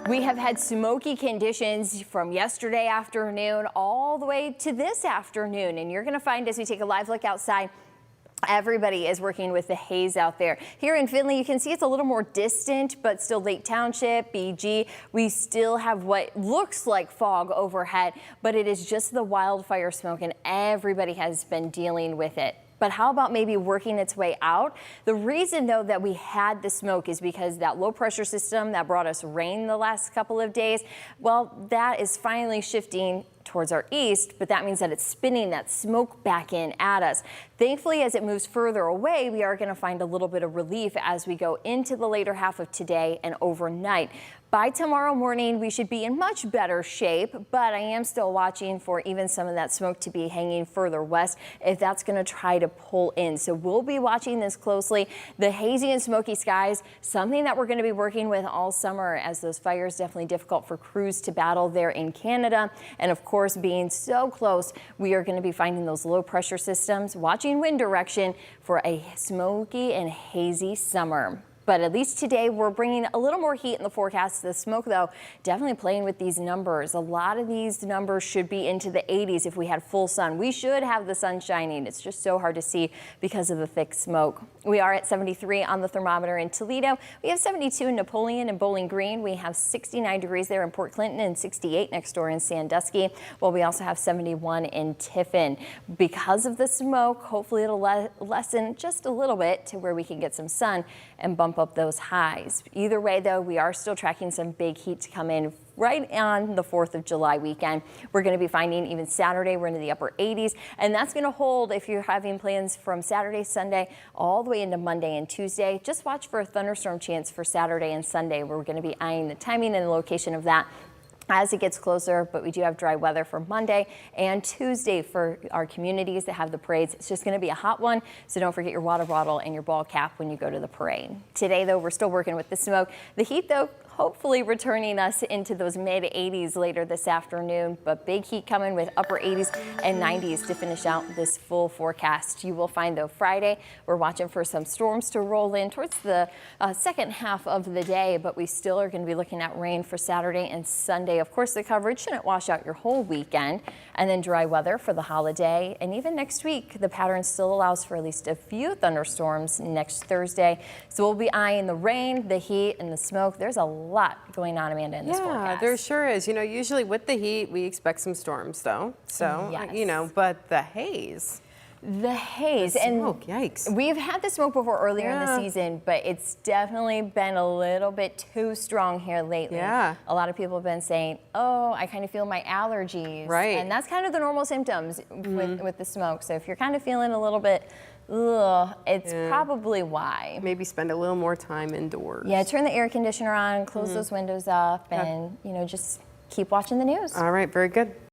We have had smoky conditions from yesterday afternoon all the way to this afternoon, and you're going to find as we take a live look outside, everybody is working with the haze out there. Here in Findlay, you can see it's a little more distant, but still Lake Township, BG, we still have what looks like fog overhead, but it is just the wildfire smoke, and everybody has been dealing with it. But how about maybe working its way out? The reason, though, that we had the smoke is because that low pressure system that brought us rain the last couple of days, well, that is finally shifting towards our east, but that means that it's spinning that smoke back in at us. Thankfully, as it moves further away, we are going to find a little bit of relief as we go into the later half of today and overnight. By tomorrow morning, we should be in much better shape, but I am still watching for even some of that smoke to be hanging further west if that's going to try to pull in. So we'll be watching this closely. The hazy and smoky skies, something that we're going to be working with all summer, as those fires definitely difficult for crews to battle there in Canada. And of course, being so close, we are going to be finding those low pressure systems, watching wind direction for a smoky and hazy summer. But at least today we're bringing a little more heat in the forecast. The smoke, though, definitely playing with these numbers. A lot of these numbers should be into the 80s if we had full sun. We should have the sun shining. It's just so hard to see because of the thick smoke. We are at 73 on the thermometer in Toledo. We have 72 in Napoleon and Bowling Green. We have 69 degrees there in Port Clinton and 68 next door in Sandusky. Well, we also have 71 in Tiffin. Because of the smoke, hopefully it'll lessen just a little bit to where we can get some sun and bump up those highs. Either way, though, we are still tracking some big heat to come in right on the 4th of July weekend. We're going to be finding even Saturday we're into the upper 80s, and that's going to hold if you're having plans from Saturday, Sunday, all the way into Monday and Tuesday. Just watch for a thunderstorm chance for Saturday and Sunday. We're going to be eyeing the timing and the location of that as it gets closer, but we do have dry weather for Monday and Tuesday for our communities that have the parades. It's just going to be a hot one, so don't forget your water bottle and your ball cap when you go to the parade. Today, though, we're still working with the smoke. The heat, though, hopefully returning us into those mid 80s later this afternoon, but big heat coming with upper 80s and 90s to finish out this full forecast. You will find, though, Friday, we're watching for some storms to roll in towards the second half of the day, but we still are going to be looking at rain for Saturday and Sunday. Of course, the coverage shouldn't wash out your whole weekend, and then dry weather for the holiday. And even next week, the pattern still allows for at least a few thunderstorms next Thursday. So we'll be eyeing the rain, the heat, and the smoke. There's a lot going on, Amanda, in this forecast. Yeah, there sure is. You know, usually with the heat, we expect some storms, though. So, yes. you know, but the haze. The haze. The smoke, yikes. We've had the smoke before earlier in the season, but it's definitely been a little bit too strong here lately. Yeah. A lot of people have been saying, oh, I kind of feel my allergies. Right. And that's kind of the normal symptoms with the smoke. So if you're kind of feeling a little bit, ugh, it's probably why. Maybe spend a little more time indoors. Yeah, turn the air conditioner on, close those windows up, and, you know, just keep watching the news. All right, very good.